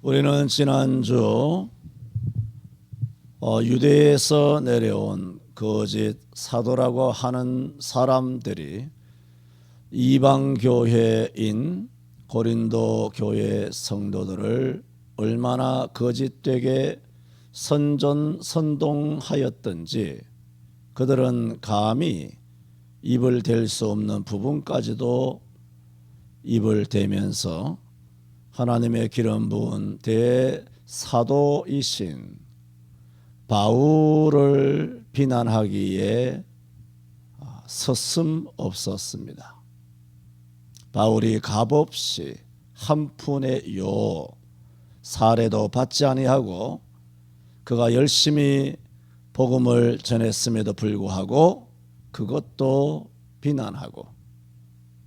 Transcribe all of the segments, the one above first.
우리는 지난주 유대에서 내려온 거짓 사도라고 하는 사람들이 이방 교회인 고린도 교회 성도들을 얼마나 거짓되게 선동하였던지 그들은 감히 입을 댈 수 없는 부분까지도 입을 대면서 하나님의 기름 부은 대사도이신 바울을 비난하기에 서슴없었습니다. 바울이 값없이 한 푼의 요 사례도 받지 아니하고 그가 열심히 복음을 전했음에도 불구하고 그것도 비난하고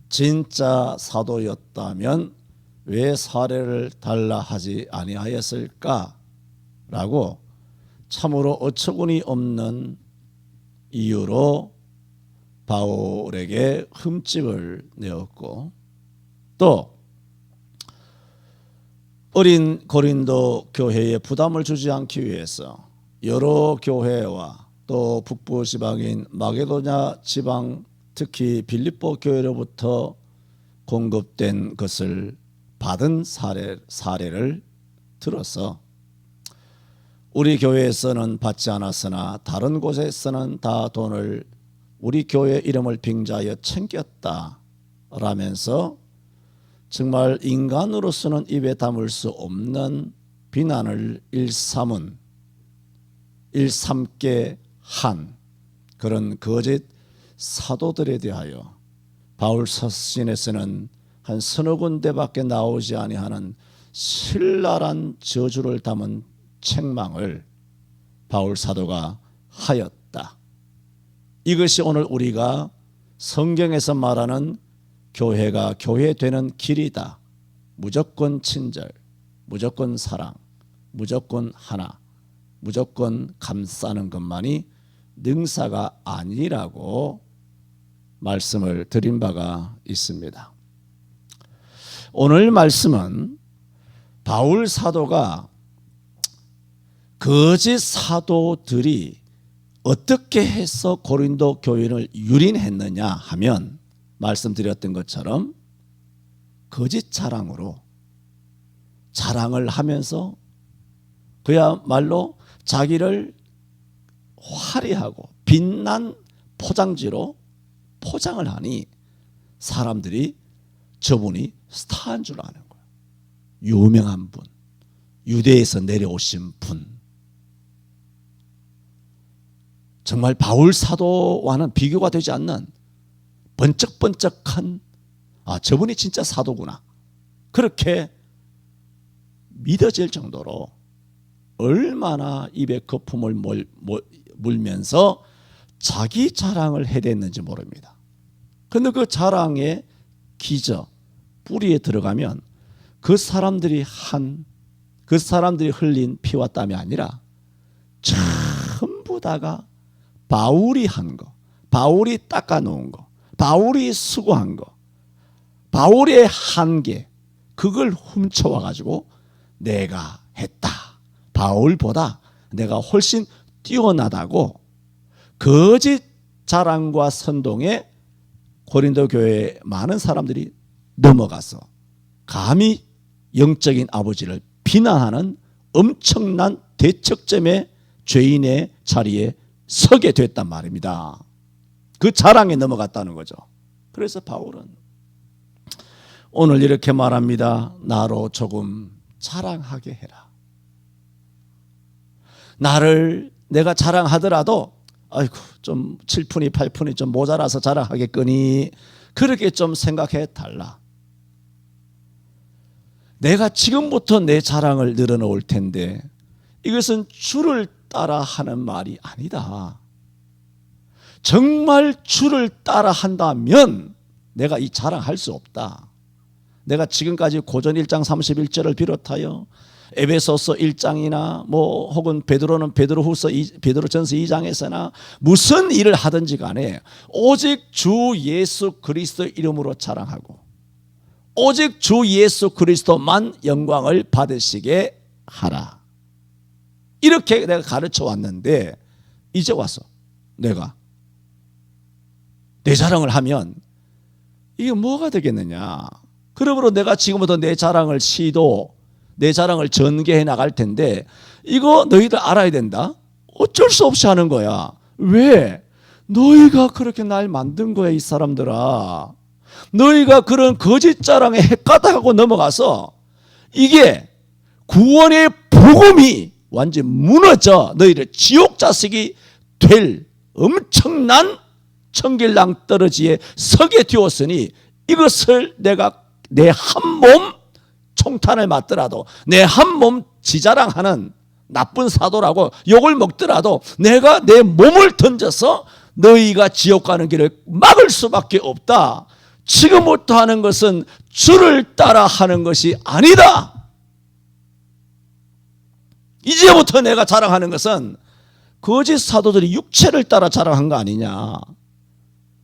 진짜 사도였다면 왜 사례를 달라 하지 아니하였을까라고 참으로 어처구니 없는 이유로 바울에게 흠집을 내었고, 또 어린 고린도 교회에 부담을 주지 않기 위해서 여러 교회와 또 북부 지방인 마게도냐 지방, 특히 빌립보 교회로부터 공급된 것을 받은 사례를 들어서 우리 교회에서는 받지 않았으나 다른 곳에서는 다 돈을 우리 교회 이름을 빙자하여 챙겼다라면서 정말 인간으로서는 입에 담을 수 없는 비난을 일삼게 한 그런 거짓 사도들에 대하여 바울 서신에서는 한 서너 군데밖에 나오지 아니하는 신랄한 저주를 담은 책망을 바울 사도가 하였다. 이것이 오늘 우리가 성경에서 말하는 교회가 교회되는 길이다. 무조건 친절, 무조건 사랑, 무조건 하나, 무조건 감싸는 것만이 능사가 아니라고 말씀을 드린 바가 있습니다. 오늘 말씀은 바울 사도가 거짓 사도들이 어떻게 해서 고린도 교회를 유린했느냐 하면 말씀드렸던 것처럼 거짓 자랑으로 자랑을 하면서 그야말로 자기를 화려하고 빛난 포장지로 포장을 하니 사람들이 저분이 스타인 줄 아는 거예요. 유명한 분, 유대에서 내려오신 분, 정말 바울 사도와는 비교가 되지 않는 번쩍번쩍한 저분이 진짜 사도구나, 그렇게 믿어질 정도로 얼마나 입에 거품을 물면서 자기 자랑을 해댔는지 모릅니다. 그런데 그 자랑의 기저 뿌리에 들어가면 그 사람들이 흘린 피와 땀이 아니라 전부 다가 바울이 한 거, 바울이 닦아놓은 거, 바울이 수고한 거, 바울의 한계, 그걸 훔쳐와 가지고 내가 했다, 바울보다 내가 훨씬 뛰어나다고 거짓 자랑과 선동에 고린도 교회에 많은 사람들이 넘어가서 감히 영적인 아버지를 비난하는 엄청난 대척점의 죄인의 자리에 서게 됐단 말입니다. 그 자랑에 넘어갔다는 거죠. 그래서 바울은 오늘 이렇게 말합니다. 나로 조금 자랑하게 해라. 나를 내가 자랑하더라도 아이고 좀 7푼이 8푼이 좀 모자라서 자랑하겠거니 그렇게 좀 생각해 달라. 내가 지금부터 내 자랑을 늘어놓을 텐데 이것은 주를 따라 하는 말이 아니다. 정말 주를 따라 한다면 내가 이 자랑할 수 없다. 내가 지금까지 고전 1장 31절을 비롯하여 에베소서 1장이나 혹은 베드로전서 2장에서나 무슨 일을 하든지 간에 오직 주 예수 그리스도 이름으로 자랑하고 오직 주 예수 그리스도만 영광을 받으시게 하라. 이렇게 내가 가르쳐 왔는데 이제 와서 내가 내 자랑을 하면 이게 뭐가 되겠느냐. 그러므로 내가 지금부터 내 자랑을 내 자랑을 전개해 나갈 텐데 이거 너희들 알아야 된다. 어쩔 수 없이 하는 거야. 왜? 너희가 그렇게 날 만든 거야, 이 사람들아. 너희가 그런 거짓 자랑에 헷가닥하고 넘어가서 이게 구원의 복음이 완전히 무너져 너희를 지옥 자식이 될 엄청난 천길랑 떨어지에 서게 되었으니 이것을 내가 내 한 몸 총탄을 맞더라도 내 한 몸 지자랑하는 나쁜 사도라고 욕을 먹더라도 내가 내 몸을 던져서 너희가 지옥 가는 길을 막을 수밖에 없다. 지금부터 하는 것은 주를 따라 하는 것이 아니다. 이제부터 내가 자랑하는 것은 거짓 사도들이 육체를 따라 자랑한 거 아니냐.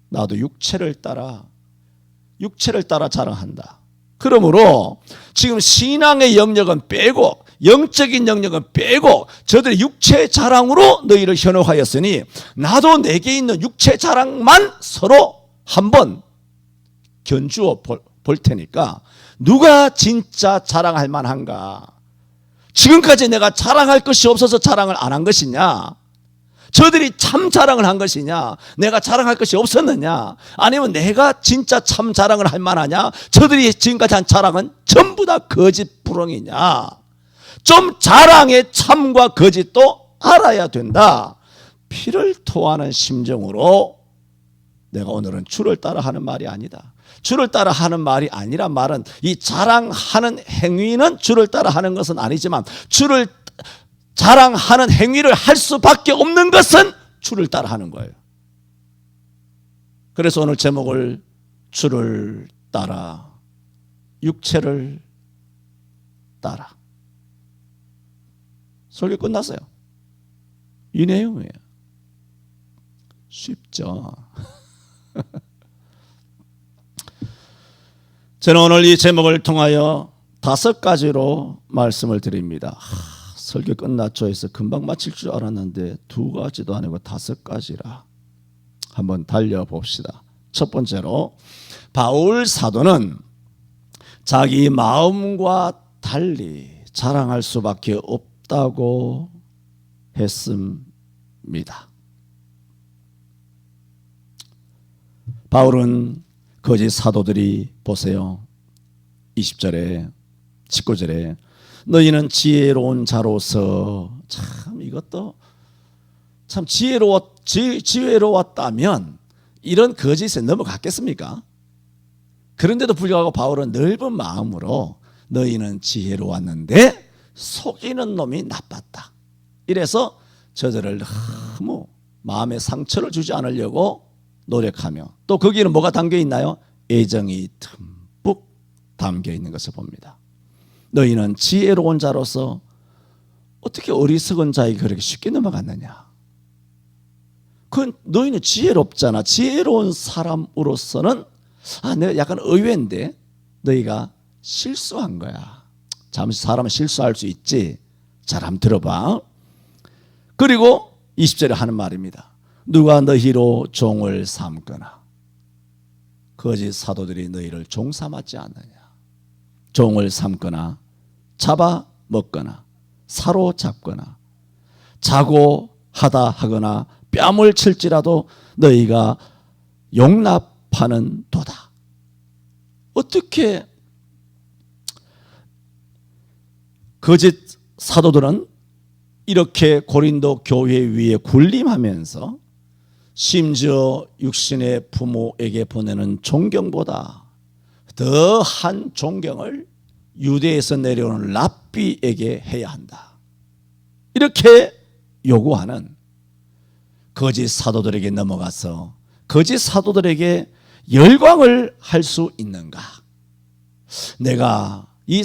나도 육체를 따라 자랑한다. 그러므로 지금 신앙의 영역은 빼고 영적인 영역은 빼고 저들의 육체 자랑으로 너희를 현혹하였으니 나도 내게 있는 육체 자랑만 서로 한번 견주어 볼 테니까 누가 진짜 자랑할 만한가. 지금까지 내가 자랑할 것이 없어서 자랑을 안 한 것이냐, 저들이 참 자랑을 한 것이냐, 내가 자랑할 것이 없었느냐, 아니면 내가 진짜 참 자랑을 할 만하냐, 저들이 지금까지 한 자랑은 전부 다 거짓부렁이냐. 좀 자랑의 참과 거짓도 알아야 된다. 피를 토하는 심정으로 내가 오늘은 주를 따라 하는 말이 아니다. 주를 따라 하는 말이 아니란 말은 이 자랑하는 행위는 주를 따라 하는 것은 아니지만 주를 자랑하는 행위를 할 수밖에 없는 것은 주를 따라 하는 거예요. 그래서 오늘 제목을 주를 따라, 육체를 따라. 설교 끝났어요. 이 내용이에요. 쉽죠. 저는 오늘 이 제목을 통하여 5가지로 말씀을 드립니다. 설교 끝났죠 해서 금방 마칠 줄 알았는데 2가지도 아니고 5가지라. 한번 달려봅시다. 첫 번째로 바울 사도는 자기 마음과 달리 자랑할 수밖에 없다고 했습니다. 바울은 거짓 사도들이 보세요. 20절에 19절에 너희는 지혜로운 자로서, 참 이것도 참 지혜로웠다면 이런 거짓에 넘어갔겠습니까? 그런데도 불구하고 바울은 넓은 마음으로 너희는 지혜로웠는데 속이는 놈이 나빴다. 이래서 저들을 너무 마음에 상처를 주지 않으려고 노력하며, 또 거기에는 뭐가 담겨 있나요? 애정이 듬뿍 담겨 있는 것을 봅니다. 너희는 지혜로운 자로서 어떻게 어리석은 자에게 그렇게 쉽게 넘어갔느냐. 그건 너희는 지혜롭잖아. 지혜로운 사람으로서는 내가 약간 의외인데 너희가 실수한 거야. 잠시 사람은 실수할 수 있지. 잘 한번 들어봐. 그리고 20절에 하는 말입니다. 누가 너희로 종을 삼거나, 거짓 사도들이 너희를 종 삼았지 않느냐. 종을 삼거나 잡아 먹거나 사로잡거나 자고하다 하거나 뺨을 칠지라도 너희가 용납하는 도다. 어떻게 거짓 사도들은 이렇게 고린도 교회 위에 군림하면서 심지어 육신의 부모에게 보내는 존경보다 더한 존경을 유대에서 내려오는 랍비에게 해야 한다. 이렇게 요구하는 거짓 사도들에게 넘어가서 거짓 사도들에게 열광을 할 수 있는가? 내가 이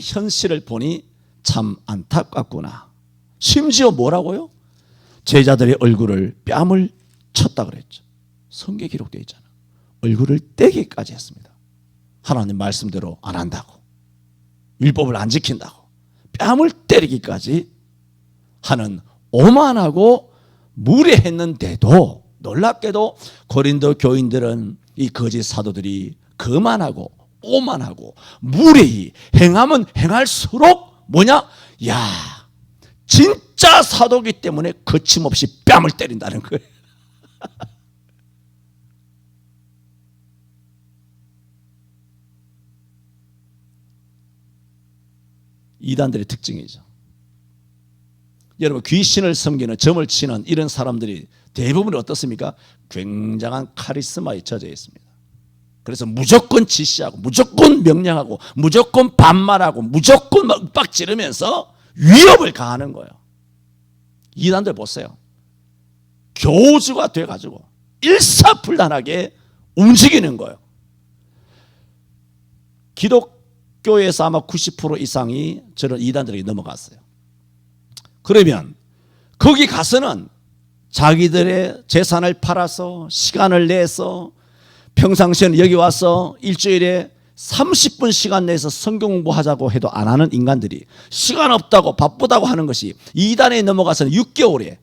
현실을 보니 참 안타깝구나. 심지어 뭐라고요? 제자들의 얼굴을 뺨을 쳤다 그랬죠. 성경에 기록되어 있잖아. 얼굴을 떼기까지 했습니다. 하나님 말씀대로 안 한다고, 율법을 안 지킨다고 뺨을 때리기까지 하는 오만하고 무례했는데도 놀랍게도 고린도 교인들은 이 거짓 사도들이 거만하고 오만하고 무례히 행하면 행할수록 뭐냐? 야, 진짜 사도기 때문에 거침없이 뺨을 때린다는 거예요. 이단들의 특징이죠. 여러분, 귀신을 섬기는, 점을 치는 이런 사람들이 대부분 어떻습니까? 굉장한 카리스마에 젖어 있습니다. 그래서 무조건 지시하고 무조건 명령하고 무조건 반말하고 무조건 막 윽박 지르면서 위협을 가하는 거예요. 이단들 보세요. 교주가 돼가지고 일사불란하게 움직이는 거예요. 기독교에서 아마 90% 이상이 저런 이단들에게 넘어갔어요. 그러면 거기 가서는 자기들의 재산을 팔아서 시간을 내서 평상시에는 여기 와서 일주일에 30분 시간 내서 성경 공부하자고 해도 안 하는 인간들이 시간 없다고 바쁘다고 하는 것이 이단에 넘어가서는 6개월에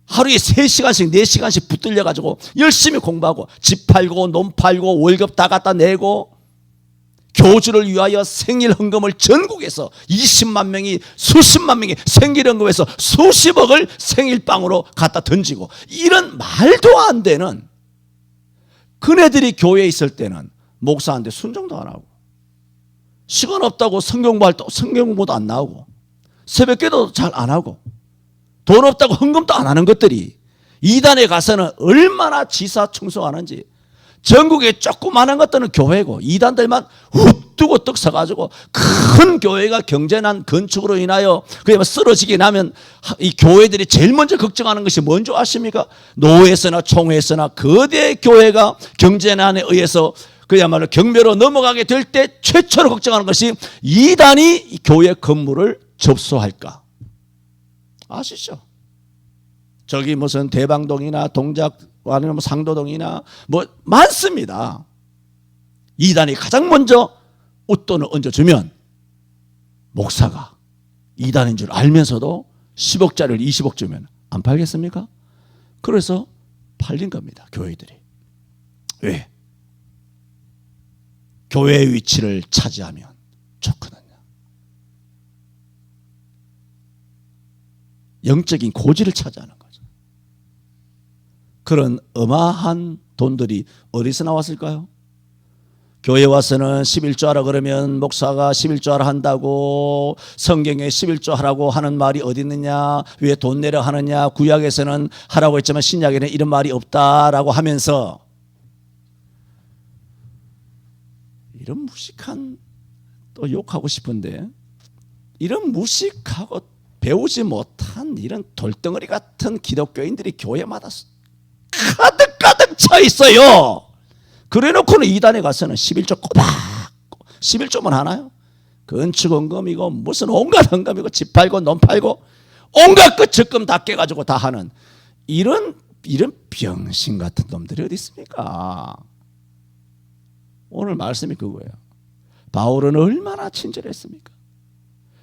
하루에 3시간씩 4시간씩 붙들려 가지고 열심히 공부하고 집 팔고 논 팔고 월급 다 갖다 내고 교주를 위하여 생일 헌금을 전국에서 20만 명이 수십만 명이 생일 헌금해서 수십억을 생일빵으로 갖다 던지고, 이런 말도 안 되는 그네들이 교회에 있을 때는 목사한테 순종도 안 하고 시간 없다고 성경공부도 안 나오고 새벽기도도 잘 안 하고 돈 없다고 헌금도 안 하는 것들이 이단에 가서는 얼마나 지사청소하는지. 전국에 조그마한 것들은 교회고 이단들만 훅두고 떡 서가지고 큰 교회가 경제난 건축으로 인하여 그냥 쓰러지게 나면 이 교회들이 제일 먼저 걱정하는 것이 뭔지 아십니까? 노회서나 총회서나 거대 교회가 경제난에 의해서 그야말로 경매로 넘어가게 될 때 최초로 걱정하는 것이 이단이 교회 건물을 접수할까. 아시죠? 저기 무슨 대방동이나 동작 아니면 상도동이나 뭐 많습니다. 이단이 가장 먼저 웃돈을 얹어주면 목사가 이단인 줄 알면서도 10억짜리를 20억 주면 안 팔겠습니까? 그래서 팔린 겁니다. 교회들이. 왜? 교회의 위치를 차지하면 좋거든요. 영적인 고지를 차지하는 거죠. 그런 어마한 돈들이 어디서 나왔을까요? 교회 와서는 11조 하라 그러면 목사가 11조 하라 한다고, 성경에 11조 하라고 하는 말이 어디 있느냐, 왜 돈 내려 하느냐, 구약에서는 하라고 했지만 신약에는 이런 말이 없다라고 하면서 이런 무식한, 또 욕하고 싶은데 이런 무식하고 배우지 못한 이런 돌덩어리 같은 기독교인들이 교회마다 가득 차 있어요. 그래놓고는 이단에 가서는 11조 꼬박, 11조만 하나요? 건축 헌금이고 무슨 온갖 헌금이고 집 팔고 논 팔고 온갖 그 적금 다 깨가지고 다 하는 이런 병신 같은 놈들이 어디 있습니까? 오늘 말씀이 그거예요. 바울은 얼마나 친절했습니까?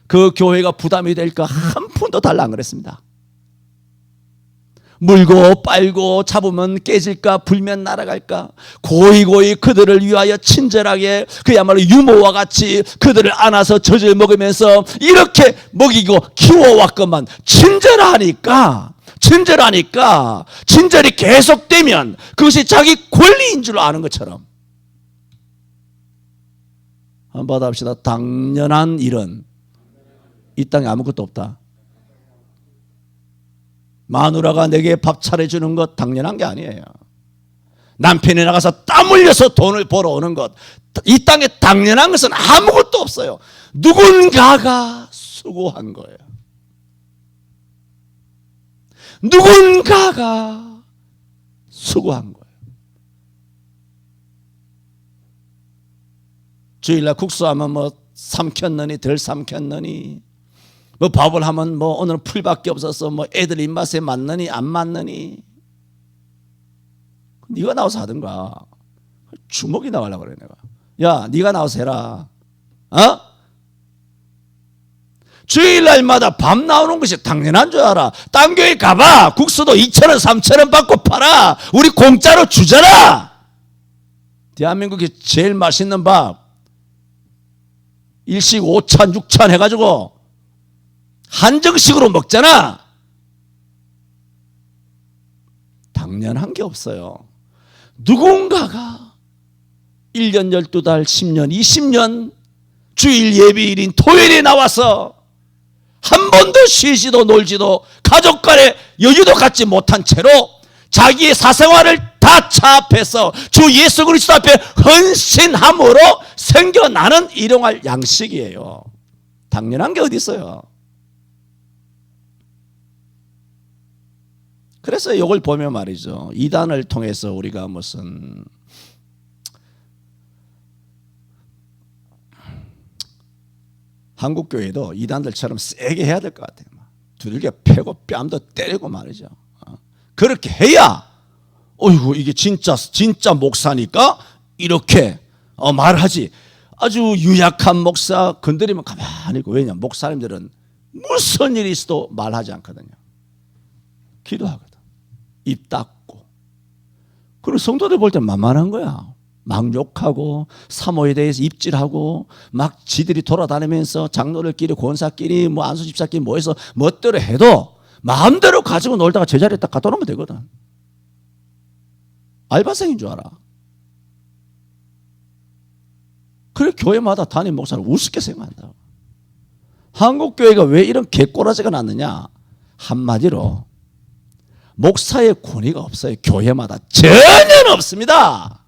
그 교회가 부담이 될까 한 푼도 달라 안 그랬습니다. 물고 빨고 잡으면 깨질까 불면 날아갈까 고이고이 그들을 위하여 친절하게 그야말로 유모와 같이 그들을 안아서 젖을 먹으면서 이렇게 먹이고 키워왔건만 친절하니까 친절이 계속되면 그것이 자기 권리인 줄 아는 것처럼 한번 받아봅시다. 당연한 일은 이 땅에 아무것도 없다. 마누라가 내게 밥 차려주는 것 당연한 게 아니에요. 남편이 나가서 땀 흘려서 돈을 벌어오는 것, 이 땅에 당연한 것은 아무것도 없어요. 누군가가 수고한 거예요. 누군가가 수고한 거예요. 주일날 국수하면 뭐 삼켰느니 덜 삼켰느니, 뭐 밥을 하면 뭐 오늘은 풀밖에 없어서 뭐 애들 입맛에 맞느니 안 맞느니, 네가 나와서 하든가. 주먹이 나가려고 그래. 내가 야, 네가 나와서 해라. 주일날마다 밥 나오는 것이 당연한 줄 알아. 딴 교회 가봐. 국수도 2,000원, 3,000원 받고 팔아. 우리 공짜로 주잖아. 대한민국에 제일 맛있는 밥 일식 5,000, 6,000 해가지고 한정식으로 먹잖아. 당연한 게 없어요. 누군가가 1년, 12달, 10년, 20년 주일 예비일인 토요일에 나와서 한 번도 쉬지도 놀지도 가족 간의 여유도 갖지 못한 채로 자기의 사생활을 다 차압해서 주 예수 그리스도 앞에 헌신함으로 생겨나는 일용할 양식이에요. 당연한 게 어디 있어요. 그래서 이걸 보면 말이죠. 이단을 통해서 우리가 무슨 한국교회도 이단들처럼 세게 해야 될 것 같아요. 두들겨 패고 뺨도 때리고 말이죠. 그렇게 해야 어이구 이게 진짜 목사니까 이렇게 말하지. 아주 유약한 목사 건드리면 가만히 있고. 왜냐, 목사님들은 무슨 일이 있어도 말하지 않거든요. 기도하거든. 입 닫고. 그리고 성도들 볼 때 만만한 거야. 막 욕하고 사모에 대해서 입질하고 막 지들이 돌아다니면서 장로들끼리 권사끼리 뭐 안수집사끼리 모여서 멋대로 해도 마음대로 가지고 놀다가 제자리에 딱 갖다 놓으면 되거든. 알바생인 줄 알아. 그래 교회마다 담임 목사를 우습게 생각한다. 한국교회가 왜 이런 개꼬라지가 났느냐. 한마디로 목사의 권위가 없어요. 교회마다 전혀 없습니다.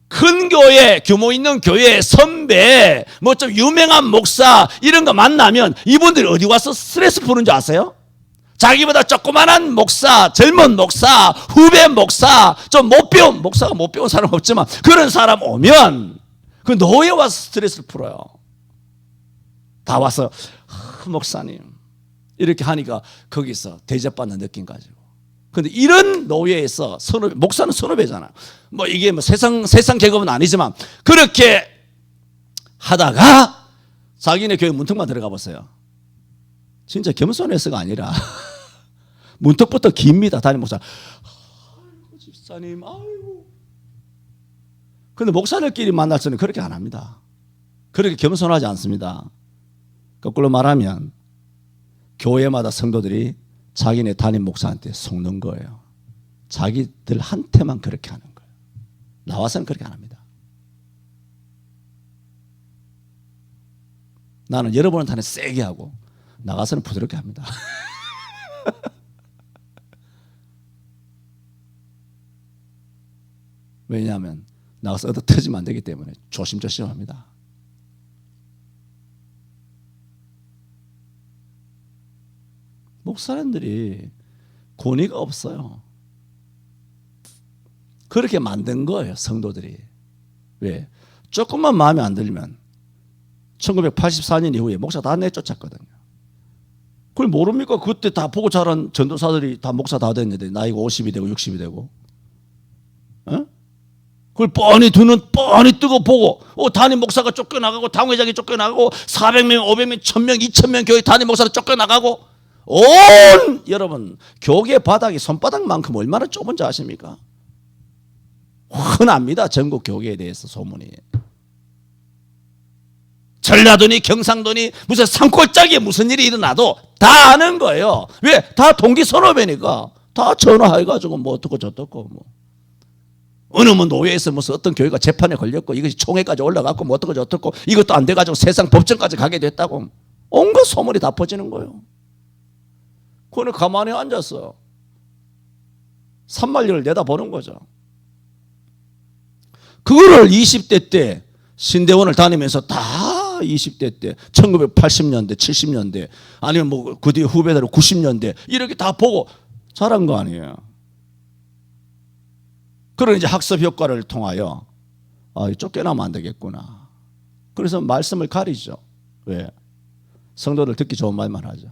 큰 교회, 규모 있는 교회, 선배, 뭐 좀 유명한 목사 이런 거 만나면 이분들이 어디 와서 스트레스 푸는 줄 아세요? 자기보다 조그만한 목사, 젊은 목사, 후배 목사, 좀 못 배운 목사가 못 배운 사람 없지만 그런 사람 오면 그 노예 와서 스트레스를 풀어요. 다 와서 목사님 이렇게 하니까 거기서 대접받는 느낌 가지고. 근데 이런 노예에서 선후배, 목사는 선후배잖아. 뭐 이게 뭐 세상 계급은 아니지만 그렇게 하다가 자기네 교회 문턱만 들어가 보세요. 진짜 겸손해서가 아니라 문턱부터 깁니다. 담임 목사. 아이고 집사님, 아이고. 근데 목사들끼리 만날 때는 그렇게 안 합니다. 그렇게 겸손하지 않습니다. 거꾸로 말하면 교회마다 성도들이 자기네 담임 목사한테 속는 거예요. 자기들한테만 그렇게 하는 거예요. 나와서는 그렇게 안 합니다. 나는 여러분한테는 세게 하고 나가서는 부드럽게 합니다. 왜냐하면 나가서 얻어 터지면 안 되기 때문에 조심조심합니다. 목사님들이 권위가 없어요. 그렇게 만든 거예요, 성도들이. 왜? 조금만 마음에 안 들면 1984년 이후에 목사 다 내쫓았거든요. 그걸 모릅니까? 그때 다 보고 자란 전도사들이 다 목사 다 됐는데 나이가 50이 되고 60이 되고. 어? 그걸 뻔히 뜨고 보고 담임 목사가 쫓겨나가고 당회장이 쫓겨나가고 400명, 500명, 1000명, 2000명 교회 담임 목사가 쫓겨나가고 여러분 교계 바닥이 손바닥만큼 얼마나 좁은지 아십니까? 흔합니다. 전국 교계에 대해서 소문이. 전라도니 경상도니 무슨 산골짜기에 무슨 일이 일어나도 다 아는 거예요. 왜? 다 동기 선후배니까 다 전화해가지고 뭐 어떻고 저떻고 뭐. 어느 뭐 노예에서 무슨 어떤 교회가 재판에 걸렸고 이것이 총회까지 올라갔고 뭐 어떻고 저떻고 이것도 안 돼가지고 세상 법정까지 가게 됐다고 온갖 소문이 다 퍼지는 거예요. 그거는 가만히 앉아서 산만리를 내다보는 거죠. 그거를 20대 때 신대원을 다니면서 다 20대 때 1980년대 70년대 아니면 뭐 그 뒤에 후배들 90년대 이렇게 다 보고 자란 거 아니에요. 그런 이제 학습 효과를 통하여 쫓겨나면 안 되겠구나. 그래서 말씀을 가리죠. 왜? 성도들 듣기 좋은 말만 하죠.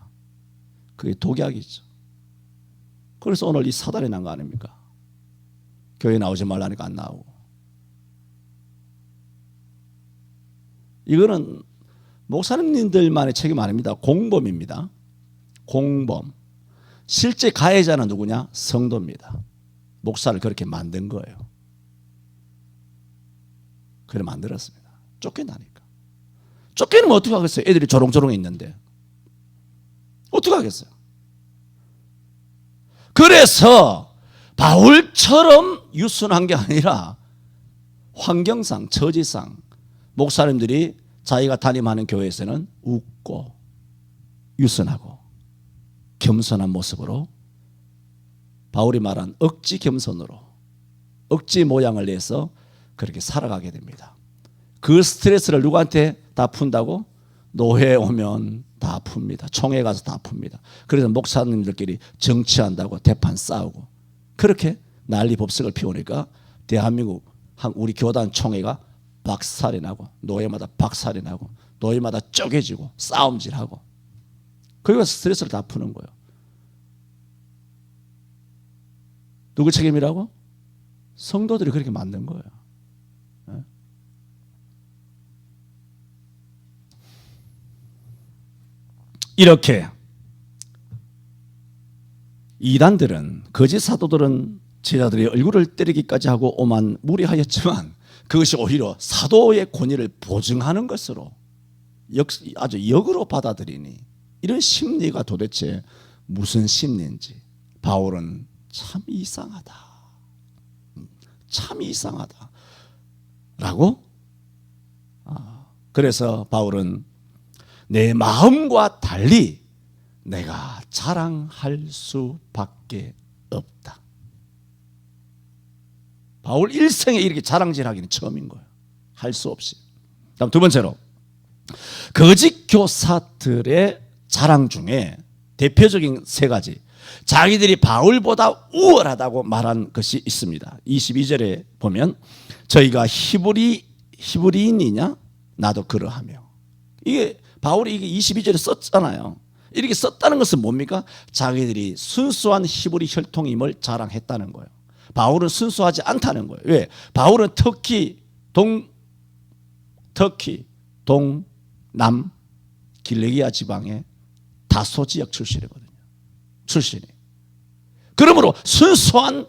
그게 독약이죠. 그래서 오늘 이 사단이 난 거 아닙니까? 교회 나오지 말라니까 안 나오고. 이거는 목사님들만의 책임 아닙니다. 공범입니다. 공범. 실제 가해자는 누구냐? 성도입니다. 목사를 그렇게 만든 거예요. 그래 만들었습니다. 쫓겨나니까. 쫓겨나면 어떻게 하겠어요? 애들이 조롱조롱 있는데. 어떻게 하겠어요? 그래서 바울처럼 유순한 게 아니라 환경상, 처지상 목사님들이 자기가 담임하는 교회에서는 웃고 유순하고 겸손한 모습으로 바울이 말한 억지 겸손으로 억지 모양을 내서 그렇게 살아가게 됩니다. 그 스트레스를 누구한테 다 푼다고? 노회 오면 다 풉니다. 총회 가서 다 풉니다. 그래서 목사님들끼리 정치한다고 대판 싸우고 그렇게 난리 법석을 피우니까 대한민국 우리 교단 총회가 박살이 나고 노예마다 박살이 나고 노예마다 쪼개지고 싸움질하고 그리고 스트레스를 다 푸는 거예요. 누구 책임이라고? 성도들이 그렇게 만든 거예요. 이렇게 이단들은 거짓 사도들은 제자들의 얼굴을 때리기까지 하고 오만 무리하였지만 그것이 오히려 사도의 권위를 보증하는 것으로 아주 역으로 받아들이니 이런 심리가 도대체 무슨 심리인지 바울은 참 이상하다. 참 이상하다. 라고 그래서 바울은 내 마음과 달리 내가 자랑할 수밖에 없다. 바울 일생에 이렇게 자랑질하기는 처음인 거예요. 할 수 없이. 다음 두 번째로 거짓 교사들의 자랑 중에 대표적인 세 가지 자기들이 바울보다 우월하다고 말한 것이 있습니다. 22절에 보면 저희가 히브리인이냐 나도 그러하며 이게 바울이 이게 22절에 썼잖아요. 이렇게 썼다는 것은 뭡니까? 자기들이 순수한 히브리 혈통임을 자랑했다는 거예요. 바울은 순수하지 않다는 거예요. 왜? 바울은 터키, 동남 길리기아 지방의 다소 지역 출신이거든요. 출신이. 그러므로 순수한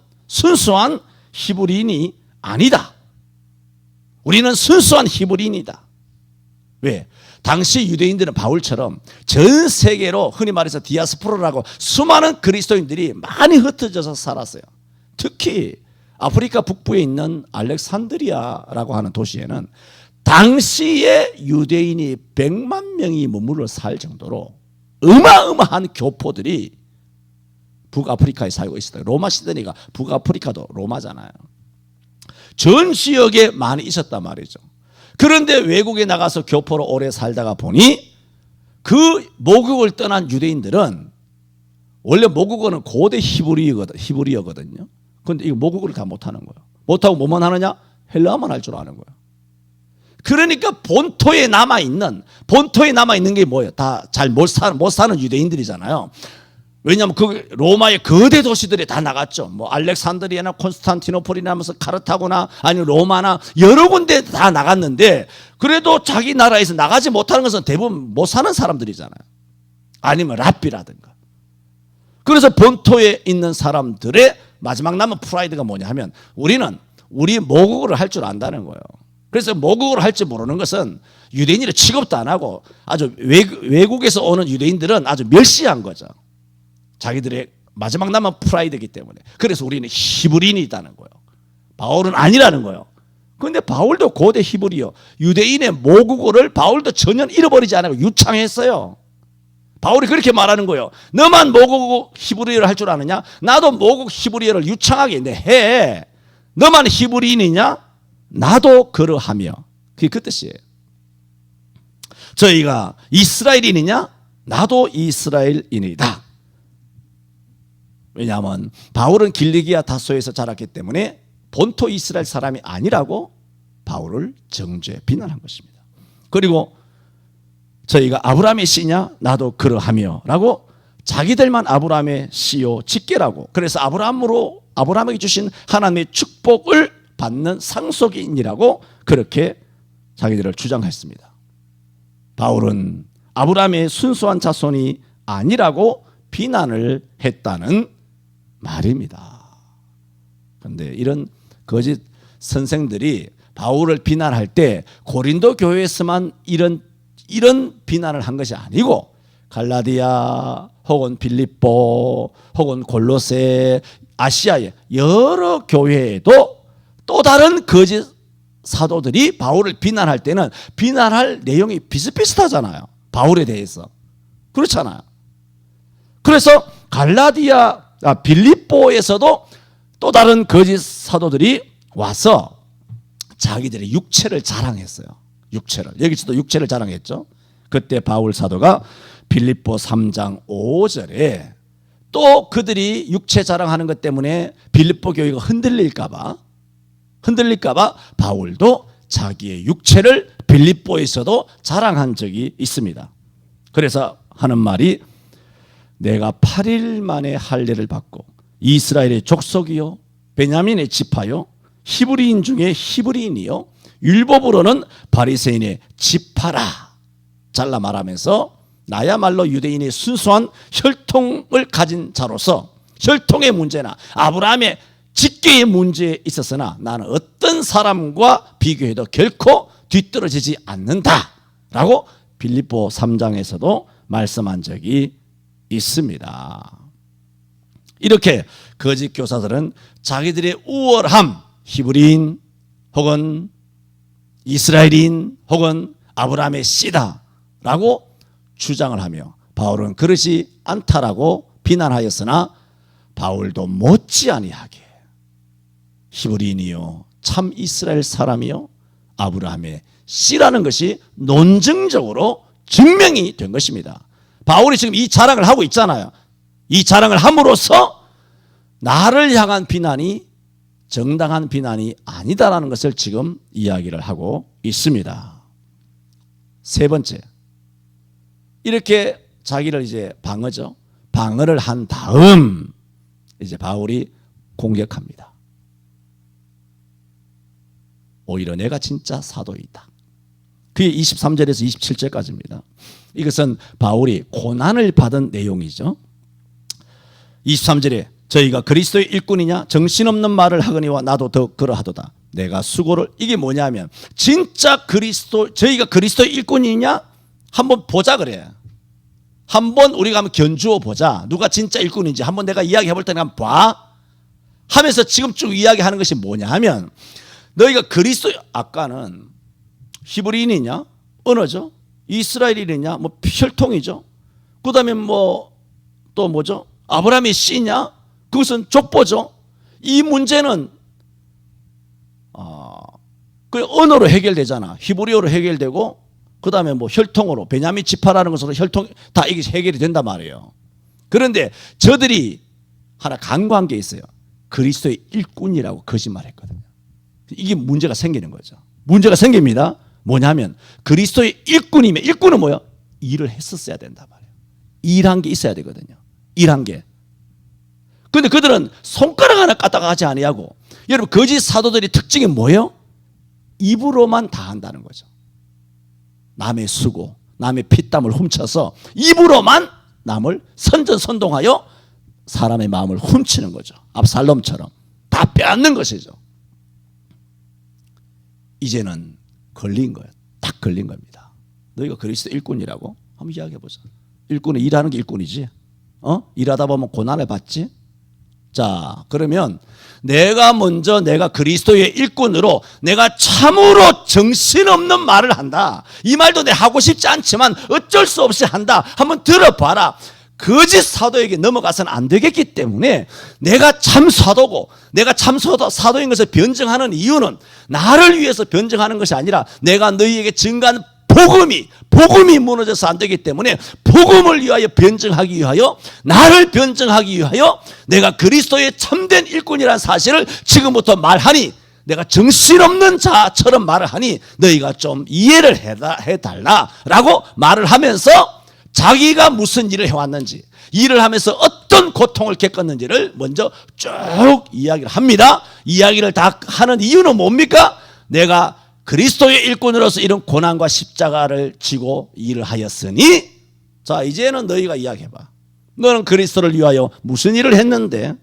히브리인이 아니다. 우리는 순수한 히브리인이다. 왜? 당시 유대인들은 바울처럼 전 세계로 흔히 말해서 디아스포라라고 수많은 그리스도인들이 많이 흩어져서 살았어요. 특히 아프리카 북부에 있는 알렉산드리아라고 하는 도시에는 당시에 유대인이 100만 명이 머물러 살 정도로 어마어마한 교포들이 북아프리카에 살고 있었다. 로마 시드니가 북아프리카도 로마잖아요. 전 지역에 많이 있었단 말이죠. 그런데 외국에 나가서 교포로 오래 살다가 보니 그 모국을 떠난 유대인들은 원래 모국어는 고대 히브리어거든요. 그런데 이 모국어를 다 못하는 거예요. 못하고 뭐만 하느냐? 헬라어만 할 줄 아는 거예요. 그러니까 본토에 남아있는 게 뭐예요? 다 잘 못 사는 유대인들이잖아요. 왜냐하면 그 로마의 거대 도시들이 다 나갔죠. 뭐 알렉산드리아나 콘스탄티노폴이나 하면서 카르타고나 아니면 로마나 여러 군데 다 나갔는데 그래도 자기 나라에서 나가지 못하는 것은 대부분 못 사는 사람들이잖아요. 아니면 랍비라든가. 그래서 본토에 있는 사람들의 마지막 남은 프라이드가 뭐냐 하면 우리는 우리 모국어를 할 줄 안다는 거예요. 그래서 모국어를 할 줄 모르는 것은 유대인이라 취급도 안 하고 아주 외국에서 오는 유대인들은 아주 멸시한 거죠. 자기들의 마지막 남은 프라이드이기 때문에. 그래서 우리는 히브리인이다는 거예요. 바울은 아니라는 거예요. 그런데 바울도 고대 히브리어 유대인의 모국어를 바울도 전혀 잃어버리지 않고 유창했어요. 바울이 그렇게 말하는 거예요. 너만 모국 히브리어를 할 줄 아느냐? 나도 모국 히브리어를 유창하게 해. 너만 히브리인이냐? 나도 그러하며. 그게 그 뜻이에요. 저희가 이스라엘인이냐? 나도 이스라엘인이다. 왜냐하면 바울은 길리기아 다소에서 자랐기 때문에 본토 이스라엘 사람이 아니라고 바울을 정죄 비난한 것입니다. 그리고 저희가 아브라함의 씨냐? 나도 그러하며 라고 자기들만 아브라함의 씨요 직계라고, 그래서 아브라함에게 주신 하나님의 축복을 받는 상속인이라고 그렇게 자기들을 주장했습니다. 바울은 아브라함의 순수한 자손이 아니라고 비난을 했다는 말입니다. 그런데 이런 거짓 선생들이 바울을 비난할 때 고린도 교회에서만 이런 비난을 한 것이 아니고 갈라디아 혹은 빌립보 혹은 골로새, 아시아의 여러 교회에도 또 다른 거짓 사도들이 바울을 비난할 때는 비난할 내용이 비슷비슷하잖아요. 바울에 대해서. 그렇잖아요. 그래서 빌립보에서도 또 다른 거짓 사도들이 와서 자기들의 육체를 자랑했어요. 여기서도 육체를 자랑했죠. 그때 바울 사도가 빌립보 3장 5절에 또 그들이 육체 자랑하는 것 때문에 빌립보 교회가 흔들릴까 봐 바울도 자기의 육체를 빌립보에서도 자랑한 적이 있습니다. 그래서 하는 말이, 내가 8일 만에 할례를 받고 이스라엘의 족속이요 베냐민의 지파요 히브리인 중에 히브리인이요 율법으로는 바리새인의 지파라 잘라 말하면서 나야말로 유대인의 순수한 혈통을 가진 자로서 혈통의 문제나 아브라함의 직계의 문제에 있었으나 나는 어떤 사람과 비교해도 결코 뒤떨어지지 않는다라고 빌립보 3장에서도 말씀한 적이 있습니다. 이렇게 거짓 교사들은 자기들의 우월함, 히브리인 혹은 이스라엘인 혹은 아브라함의 씨다라고 주장을 하며 바울은 그렇지 않다라고 비난하였으나 바울도 못지아니하게 히브리인이요 참 이스라엘 사람이요 아브라함의 씨라는 것이 논증적으로 증명이 된 것입니다. 바울이 지금 이 자랑을 하고 있잖아요. 이 자랑을 함으로써 나를 향한 비난이 정당한 비난이 아니다라는 것을 지금 이야기를 하고 있습니다. 세 번째, 이렇게 자기를 이제 방어를 한 다음 이제 바울이 공격합니다. 오히려 내가 진짜 사도이다. 그게 23절에서 27절까지입니다. 이것은 바울이 고난을 받은 내용이죠. 23절에 저희가 그리스도의 일꾼이냐 정신없는 말을 하거니와 나도 더 그러하도다. 내가 수고를, 이게 뭐냐면 진짜 저희가 그리스도의 일꾼이냐 한번 보자 그래. 한번 우리가 한번 견주어 보자. 누가 진짜 일꾼인지 한번 내가 이야기해 볼 테니까 한번 봐 하면서 지금 쭉 이야기하는 것이 뭐냐 하면, 너희가 아까는 히브리인이냐 언어죠, 이스라엘인이냐 뭐 혈통이죠, 그 다음에 또 뭐죠, 아브라함의 씨냐 그것은 족보죠. 이 문제는 그 언어로 해결되잖아. 히브리어로 해결되고 그 다음에 혈통으로 베냐민 지파라는 것으로 혈통 다 이게 해결이 된단 말이에요. 그런데 저들이 하나 간과한 게 있어요. 그리스도의 일꾼이라고 거짓말했거든요. 이게 문제가 생기는 거죠. 문제가 생깁니다. 뭐냐면 그리스도의 일꾼이면, 일꾼은 뭐야? 일을 했었어야 된단 말이에요. 일한 게 있어야 되거든요. 일한 게. 그런데 그들은 손가락 하나 까딱 하지 아니하고, 여러분 거짓 사도들의 특징이 뭐예요? 입으로만 다 한다는 거죠. 남의 수고, 남의 피땀을 훔쳐서 입으로만 남을 선전선동하여 사람의 마음을 훔치는 거죠. 압살롬처럼 다 빼앗는 것이죠. 이제는 걸린 거예요. 딱 걸린 겁니다. 너희가 그리스도 일꾼이라고? 한번 이야기해보자. 일꾼은 일하는 게 일꾼이지. 일하다 보면 고난을 받지. 자, 그러면 내가 그리스도의 일꾼으로 내가 참으로 정신없는 말을 한다. 이 말도 내 하고 싶지 않지만 어쩔 수 없이 한다. 한번 들어봐라. 거짓 사도에게 넘어가서는 안 되겠기 때문에 내가 참 사도고 내가 참 사도인 것을 변증하는 이유는 나를 위해서 변증하는 것이 아니라 내가 너희에게 증거한 복음이 무너져서 안 되기 때문에 복음을 위하여 변증하기 위하여, 나를 변증하기 위하여 내가 그리스도의 참된 일꾼이라는 사실을 지금부터 말하니, 내가 정신없는 자처럼 말을 하니 너희가 좀 이해를 해달라라고 말을 하면서 자기가 무슨 일을 해왔는지, 일을 하면서 어떤 고통을 겪었는지를 먼저 쭉 이야기를 합니다. 이야기를 다 하는 이유는 뭡니까? 내가 그리스도의 일꾼으로서 이런 고난과 십자가를 지고 일을 하였으니, 자 이제는 너희가 이야기해봐. 너는 그리스도를 위하여 무슨 일을 했는데,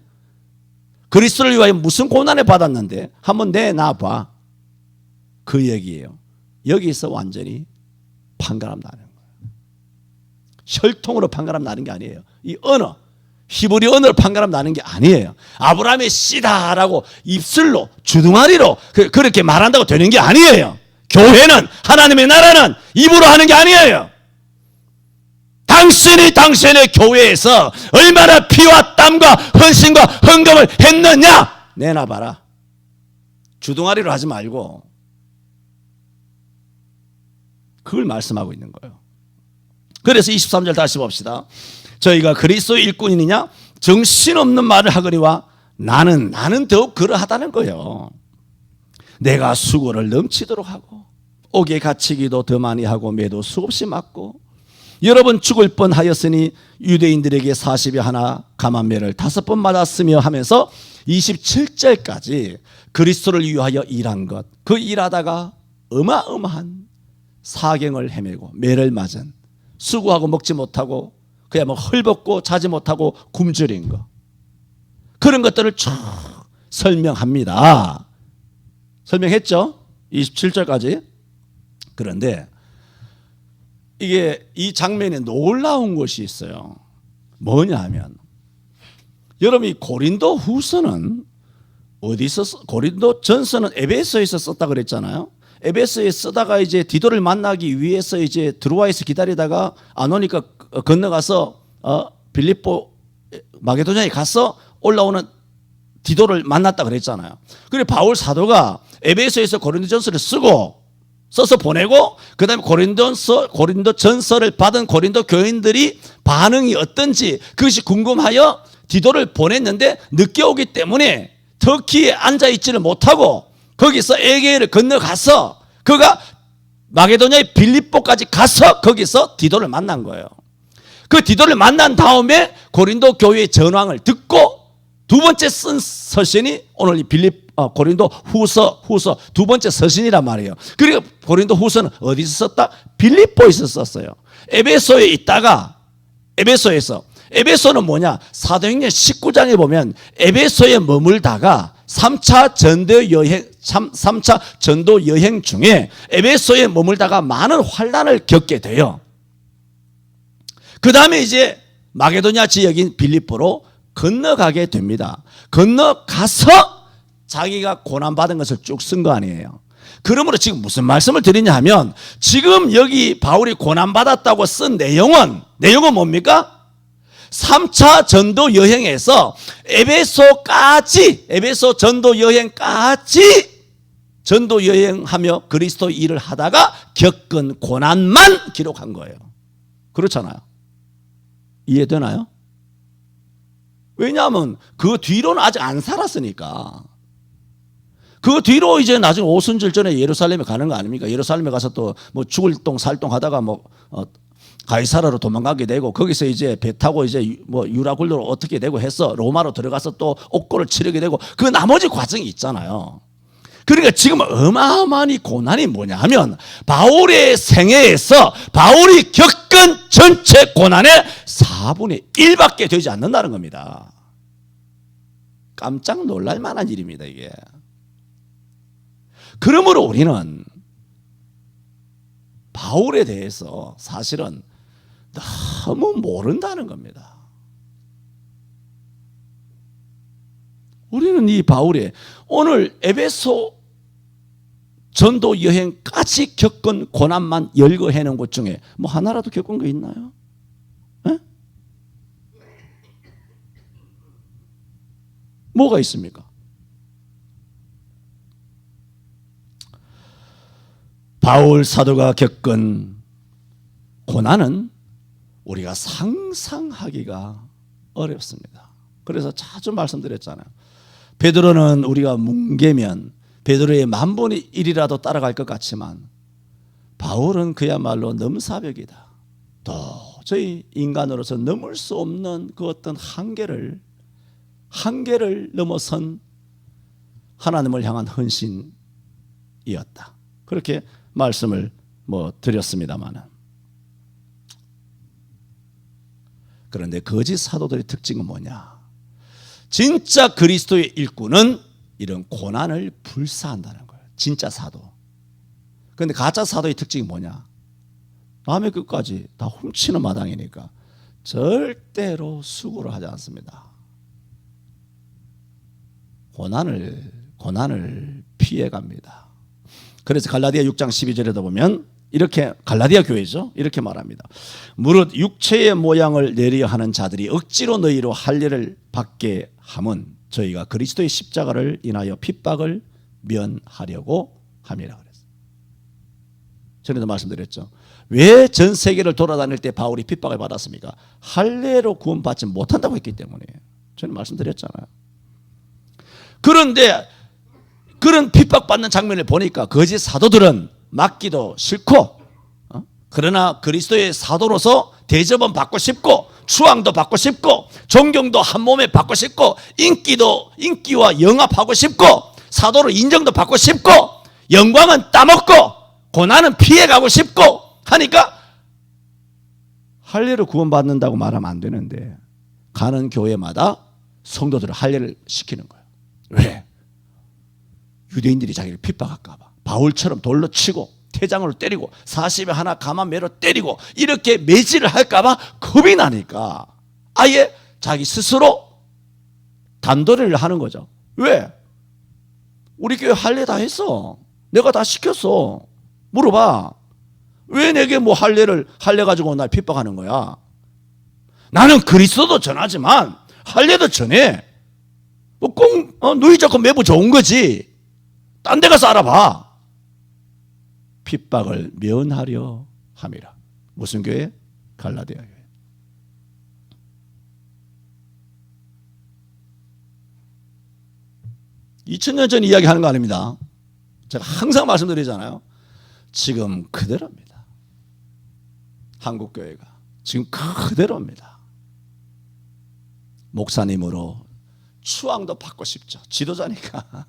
그리스도를 위하여 무슨 고난을 받았는데 한번 내놔봐. 그 얘기예요. 여기서 완전히 판가름 나는 거예요. 혈통으로 판가름 나는 게 아니에요. 이 언어, 히브리 언어로 판가름 나는 게 아니에요. 아브라함의 씨다라고 입술로 주둥아리로 그렇게 말한다고 되는 게 아니에요. 교회는, 하나님의 나라는 입으로 하는 게 아니에요. 당신이 당신의 교회에서 얼마나 피와 땀과 헌신과 헌금을 했느냐 내놔봐라. 주둥아리로 하지 말고 그걸 말씀하고 있는 거예요. 그래서 23절 다시 봅시다. 저희가 그리스도의 일꾼이냐 정신없는 말을 하거니와 나는 더욱 그러하다는 거예요. 내가 수고를 넘치도록 하고 옥에 갇히기도 더 많이 하고 매도 수없이 맞고 여러 번 죽을 뻔하였으니 유대인들에게 40여 하나 감한매를 5번 맞았으며 하면서 27절까지 그리스도를 위하여 일한 것, 그 일하다가 어마어마한 사경을 헤매고 매를 맞은, 수고하고 먹지 못하고 그야 뭐 헐벗고 자지 못하고 굶주린 거, 그런 것들을 쭉 설명합니다. 설명했죠? 27절까지. 그런데 이게 이 장면에 놀라운 것이 있어요. 뭐냐 하면 여러분이 고린도 후서는 어디서, 고린도 전서는 에베소에서 썼다 그랬잖아요. 에베소에 쓰다가 이제 디도를 만나기 위해서 이제 드로아에서 기다리다가 안 오니까 건너가서 빌립보 마게도냐에 가서 올라오는 디도를 만났다 그랬잖아요. 그리고 바울 사도가 에베소에서 고린도전서를 써서 보내고 그 다음에 고린도 전서를 받은 고린도 교인들이 반응이 어떤지 그것이 궁금하여 디도를 보냈는데 늦게 오기 때문에 터키에 앉아있지를 못하고 거기서 에게를 건너가서 그가 마게도냐의 빌립보까지 가서 거기서 디도를 만난 거예요. 그 디도를 만난 다음에 고린도 교회의 전황을 듣고 두 번째 쓴 서신이 오늘 이 고린도 후서 두 번째 서신이란 말이에요. 그리고 고린도 후서는 어디서 썼다? 빌립보에서 썼어요. 에베소에 있다가 에베소는 뭐냐? 사도행전 19장에 보면 에베소에 머물다가 3차 전도 여행 중에 에베소에 머물다가 많은 환난을 겪게 돼요. 그 다음에 이제 마게도냐 지역인 빌립보로 건너가게 됩니다. 건너가서 자기가 고난받은 것을 쭉 쓴 거 아니에요. 그러므로 지금 무슨 말씀을 드리냐 하면 지금 여기 바울이 고난받았다고 쓴 내용은 뭡니까? 3차 전도 여행에서 에베소 전도 여행까지 전도 여행하며 그리스도 일을 하다가 겪은 고난만 기록한 거예요. 그렇잖아요. 이해되나요? 왜냐하면 그 뒤로는 아직 안 살았으니까. 그 뒤로 이제 나중에 오순절 전에 예루살렘에 가는 거 아닙니까? 예루살렘에 가서 또 뭐 죽을 똥 살똥 하다가 가이사라로 도망가게 되고 거기서 이제 배 타고 이제 뭐 유라굴로로 어떻게 되고 해서 로마로 들어가서 또 옥고를 치르게 되고 그 나머지 과정이 있잖아요. 그러니까 지금 어마어마한 이 고난이 뭐냐 하면 바울의 생애에서 바울이 겪은 전체 고난의 4분의 1밖에 되지 않는다는 겁니다. 깜짝 놀랄 만한 일입니다, 이게. 그러므로 우리는 바울에 대해서 사실은 너무 모른다는 겁니다. 우리는 이 바울의 오늘 에베소 전도 여행까지 겪은 고난만 열거해놓은 것 중에 뭐 하나라도 겪은 거 있나요? 에? 뭐가 있습니까? 바울 사도가 겪은 고난은 우리가 상상하기가 어렵습니다. 그래서 자주 말씀드렸잖아요. 베드로는 우리가 뭉개면 베드로의 10,000분의 1이라도 따라갈 것 같지만 바울은 그야말로 넘사벽이다. 도저히 저희 인간으로서 넘을 수 없는 그 어떤 한계를 넘어선 하나님을 향한 헌신이었다. 그렇게 말씀을 드렸습니다마는, 그런데 거짓 사도들의 특징은 뭐냐? 진짜 그리스도의 일꾼은 이런 고난을 불사한다는 거예요. 진짜 사도. 그런데 가짜 사도의 특징이 뭐냐? 남의 것까지 다 훔치는 마당이니까 절대로 수고를 하지 않습니다. 고난을 피해갑니다. 그래서 갈라디아 6장 12절에도 보면 이렇게, 갈라디아 교회죠, 이렇게 말합니다. 무릇 육체의 모양을 내려 하는 자들이 억지로 너희로 할례를 받게 함은 저희가 그리스도의 십자가를 인하여 핍박을 면하려고 함이라 그랬어요. 전에도 말씀드렸죠. 왜 전 세계를 돌아다닐 때 바울이 핍박을 받았습니까? 할례로 구원받지 못한다고 했기 때문이에요. 저는 말씀드렸잖아요. 그런데 그런 핍박받는 장면을 보니까 거짓 사도들은 맞기도 싫고, 그러나 그리스도의 사도로서 대접은 받고 싶고, 추앙도 받고 싶고, 존경도 한 몸에 받고 싶고, 인기와 영합하고 싶고, 사도로 인정도 받고 싶고, 영광은 따먹고, 고난은 피해가고 싶고 하니까 할례로 구원받는다고 말하면 안 되는데 가는 교회마다 성도들을 할례를 시키는 거예요. 왜? 유대인들이 자기를 핍박할까 봐. 바울처럼 돌로 치고 태장으로 때리고 40에 하나 가마매로 때리고 이렇게 매질을 할까 봐 겁이 나니까 아예 자기 스스로 단도리를 하는 거죠. 왜? 우리 교회 할례 다 했어. 내가 다 시켰어. 물어봐. 왜 내게 할례 가지고 날 핍박하는 거야? 나는 그리스도도 전하지만 할례도 전해. 꼭 누이 좋고 매부 좋은 거지. 딴 데 가서 알아봐. 핍박을 면하려 함이라. 무슨 교회? 갈라디아 교회. (2000년) 전 이야기하는 거 아닙니다. 제가 항상 말씀드리잖아요. 지금 그대로입니다. 한국교회가 지금 그대로입니다. 목사님으로 추앙도 받고 싶죠. 지도자니까.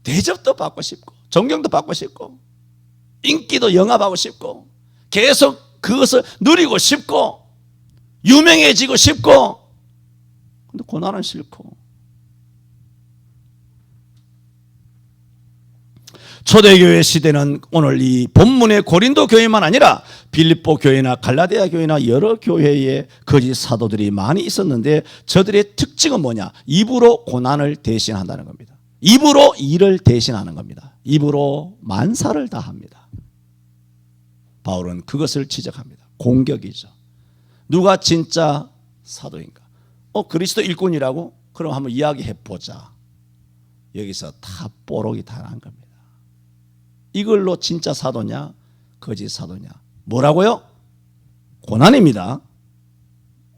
대접도 받고 싶고 존경도 받고 싶고 인기도 영합하고 싶고 계속 그것을 누리고 싶고 유명해지고 싶고, 근데 고난은 싫고. 초대교회 시대는 오늘 이 본문의 고린도 교회만 아니라 빌립보 교회나 갈라디아 교회나 여러 교회에 거짓 사도들이 많이 있었는데 저들의 특징은 뭐냐? 입으로 고난을 대신한다는 겁니다. 입으로 일을 대신하는 겁니다. 입으로 만사를 다합니다. 바울은 그것을 지적합니다. 공격이죠. 누가 진짜 사도인가? 그리스도 일꾼이라고? 그럼 한번 이야기해 보자. 여기서 다 뽀록이 다 난 겁니다. 이걸로 진짜 사도냐 거짓 사도냐? 뭐라고요? 고난입니다.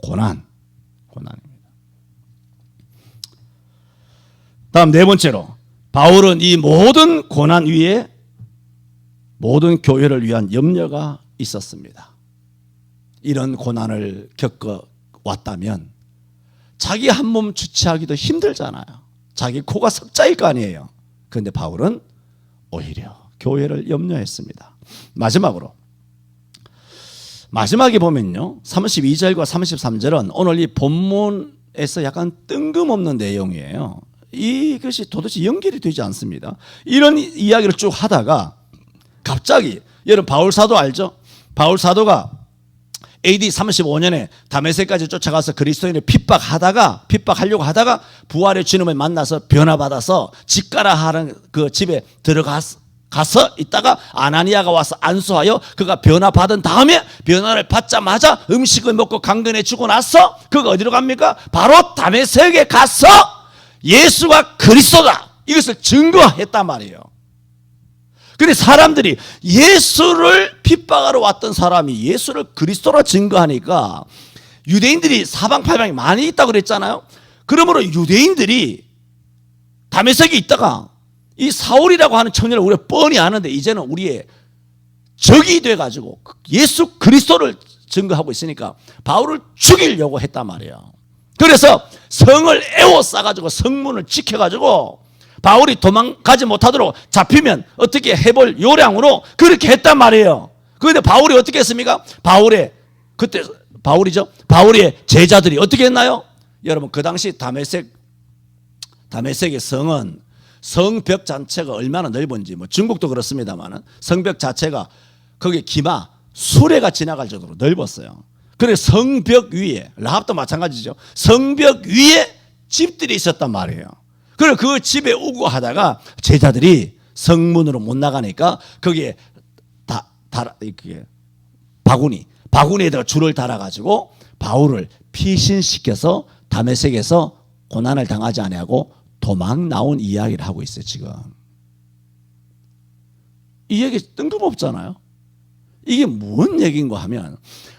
고난입니다. 다음 네 번째로, 바울은 이 모든 고난 위에 모든 교회를 위한 염려가 있었습니다. 이런 고난을 겪어왔다면 자기 한 몸 주체하기도 힘들잖아요. 자기 코가 석자일 거 아니에요. 그런데 바울은 오히려 교회를 염려했습니다. 마지막에 보면요, 32절과 33절은 오늘 이 본문에서 약간 뜬금없는 내용이에요. 이것이 도대체 연결이 되지 않습니다. 이런 이야기를 쭉 하다가 갑자기, 여러분 바울 사도 알죠? 바울 사도가 AD 35년에 다메섹까지 쫓아가서 그리스도인을 핍박하려고 하다가 부활의 주님을 만나서 변화받아서 집가라 하는 그 집에 들어가서 있다가 아나니아가 와서 안수하여 그가 변화받은 다음에, 변화를 받자마자 음식을 먹고 강건해지고 나서 그가 어디로 갑니까? 바로 다메섹에 가서 예수가 그리스도다, 이것을 증거했단 말이에요. 그런데 사람들이 예수를 핍박하러 왔던 사람이 예수를 그리스도로 증거하니까, 유대인들이 사방팔방에 많이 있다고 그랬잖아요. 그러므로 유대인들이 다메섹에 있다가 이 사울이라고 하는 청년을 우리가 뻔히 아는데 이제는 우리의 적이 돼가지고 예수 그리스도를 증거하고 있으니까 바울을 죽이려고 했단 말이에요. 그래서 성을 에워싸가지고 성문을 지켜가지고 바울이 도망가지 못하도록 잡히면 어떻게 해볼 요량으로 그렇게 했단 말이에요. 그런데 바울이 어떻게 했습니까? 그때 바울의 제자들이 어떻게 했나요? 여러분, 그 당시 다메섹의 성은 성벽 자체가 얼마나 넓은지, 뭐 중국도 그렇습니다만 성벽 자체가 거기에 기마 수레가 지나갈 정도로 넓었어요. 그래서 성벽 위에, 라합도 마찬가지죠. 성벽 위에 집들이 있었단 말이에요. 그래서 그 집에 오고 하다가 제자들이 성문으로 못 나가니까 거기에 바구니에다가 줄을 달아가지고 바울을 피신시켜서 다메섹에서 고난을 당하지 아니하고 도망 나온 이야기를 하고 있어요. 지금 이 얘기 뜬금없잖아요. 이게 뭔 얘기인가 하면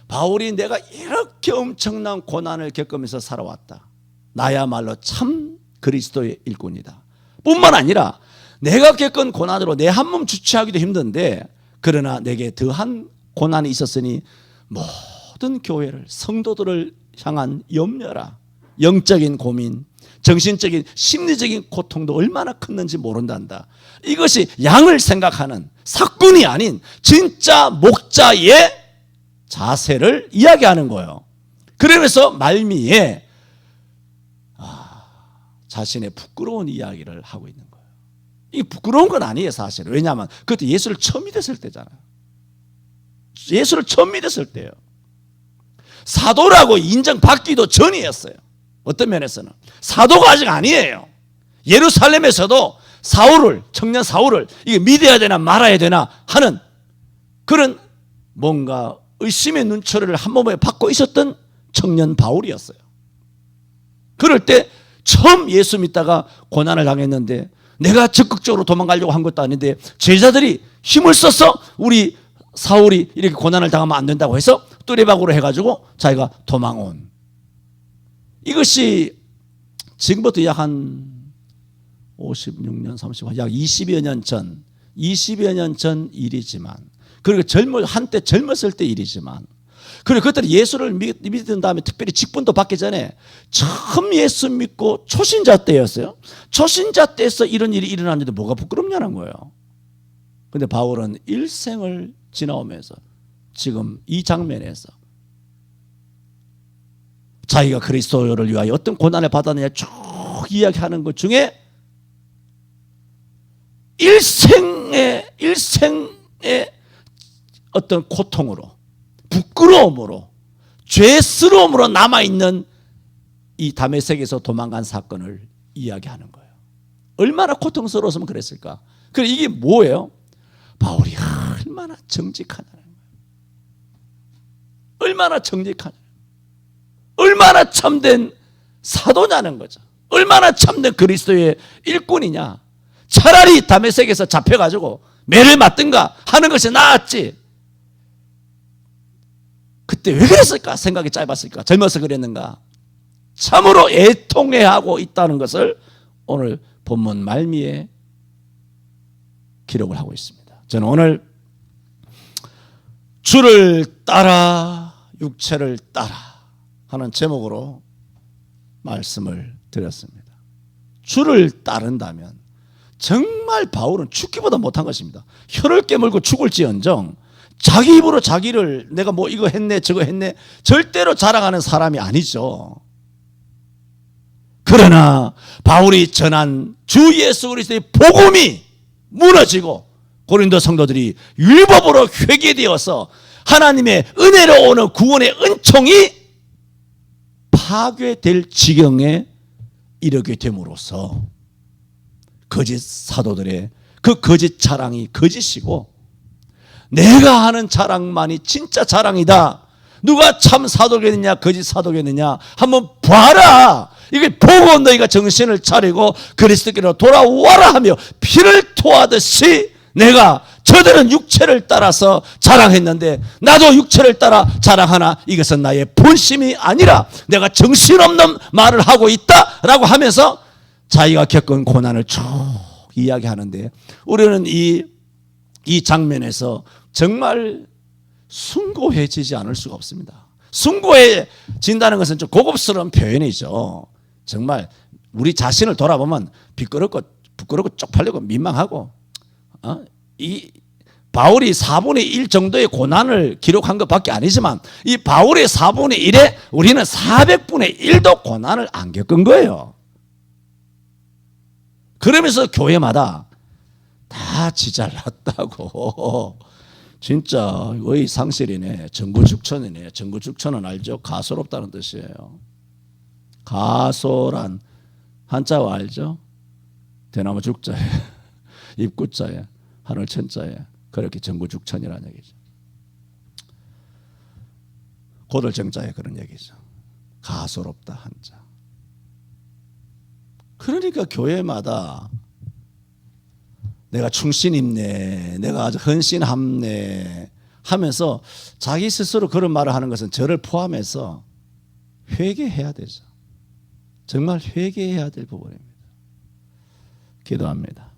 바울이 내가 이렇게 엄청난 고난을 겪으면서 살아왔다. 나야말로 참 그리스도의 일꾼이다. 뿐만 아니라 내가 겪은 고난으로 내 한 몸 주체하기도 힘든데 그러나 내게 더한 고난이 있었으니 모든 교회를 성도들을 향한 염려라. 영적인 고민, 정신적인 심리적인 고통도 얼마나 컸는지 모른단다. 이것이 양을 생각하는 사꾼이 아닌 진짜 목자의 자세를 이야기하는 거예요. 그러면서 말미에 자신의 부끄러운 이야기를 하고 있는 거예요. 이게 부끄러운 건 아니에요, 사실은. 왜냐하면 그때 예수를 처음 믿었을 때잖아요. 예수를 처음 믿었을 때예요. 사도라고 인정받기도 전이었어요. 어떤 면에서는 사도가 아직 아니에요. 예루살렘에서도 청년 사울을 이게 믿어야 되나 말아야 되나 하는 그런 뭔가 의심의 눈초리를 한 몸에 받고 있었던 청년 바울이었어요. 그럴 때 처음 예수 믿다가 고난을 당했는데 내가 적극적으로 도망가려고 한 것도 아닌데 제자들이 힘을 써서 우리 사울이 이렇게 고난을 당하면 안 된다고 해서 뚜레박으로 해가지고 자기가 도망온, 이것이 지금부터 약 한 56년, 30년, 약 20여 년 전 일이지만, 그리고 한때 젊었을 때 일이지만, 그리고 그때는 예수를 믿은 다음에 특별히 직분도 받기 전에 처음 예수 믿고 초신자 때였어요. 초신자 때에서 이런 일이 일어났는데 뭐가 부끄럽냐는 거예요. 그런데 바울은 일생을 지나오면서 지금 이 장면에서 자기가 그리스도를 위하여 어떤 고난을 받았느냐 쭉 이야기하는 것 중에 일생의 어떤 고통으로, 부끄러움으로, 죄스러움으로 남아있는 이 다메섹에서 도망간 사건을 이야기하는 거예요. 얼마나 고통스러웠으면 그랬을까. 그래, 이게 뭐예요? 바울이 얼마나 정직하냐는 거예요. 얼마나 정직하냐, 얼마나 참된 사도냐는 거죠. 얼마나 참된 그리스도의 일꾼이냐. 차라리 다메섹에서 잡혀가지고 매를 맞든가 하는 것이 나았지. 그때 왜 그랬을까? 생각이 짧았을까? 젊어서 그랬는가? 참으로 애통해하고 있다는 것을 오늘 본문 말미에 기록을 하고 있습니다. 저는 오늘 주를 따라 육체를 따라 하는 제목으로 말씀을 드렸습니다. 주를 따른다면 정말 바울은 죽기보다 못한 것입니다. 혀를 깨물고 죽을지언정 자기 입으로 자기를 내가 뭐 이거 했네 저거 했네 절대로 자랑하는 사람이 아니죠. 그러나 바울이 전한 주 예수 그리스도의 복음이 무너지고 고린도 성도들이 율법으로 회개되어서 하나님의 은혜로 오는 구원의 은총이 파괴될 지경에 이르게 됨으로써 거짓 사도들의 그 거짓 자랑이 거짓이고 내가 하는 자랑만이 진짜 자랑이다. 누가 참 사도겠느냐 거짓 사도겠느냐 한번 봐라. 이게 보고 너희가 정신을 차리고 그리스도께로 돌아와라 하며 피를 토하듯이 내가 저들은 육체를 따라서 자랑했는데 나도 육체를 따라 자랑하나 이것은 나의 본심이 아니라 내가 정신없는 말을 하고 있다라고 하면서 자기가 겪은 고난을 쭉 이야기하는데 우리는 이 장면에서 정말 숭고해지지 않을 수가 없습니다. 숭고해진다는 것은 좀 고급스러운 표현이죠. 정말 우리 자신을 돌아보면 부끄럽고 쪽팔리고 민망하고 이 바울이 4분의 1 정도의 고난을 기록한 것밖에 아니지만 이 바울의 4분의 1에 우리는 400분의 1도 고난을 안 겪은 거예요. 그러면서 교회마다 다 지잘났다고 진짜 의상실이네. 정구죽천이네. 정구죽천은 알죠? 가소롭다는 뜻이에요. 가소란 한자와 알죠? 대나무 죽자에 입구자에 하늘 천자에 그렇게 정구죽천이라는 얘기죠. 고들정자에 그런 얘기죠. 가소롭다 한자. 그러니까 교회마다 내가 충신있네, 내가 아주 헌신함네 하면서 자기 스스로 그런 말을 하는 것은 저를 포함해서 회개해야 되죠. 정말 회개해야 될 부분입니다. 기도합니다.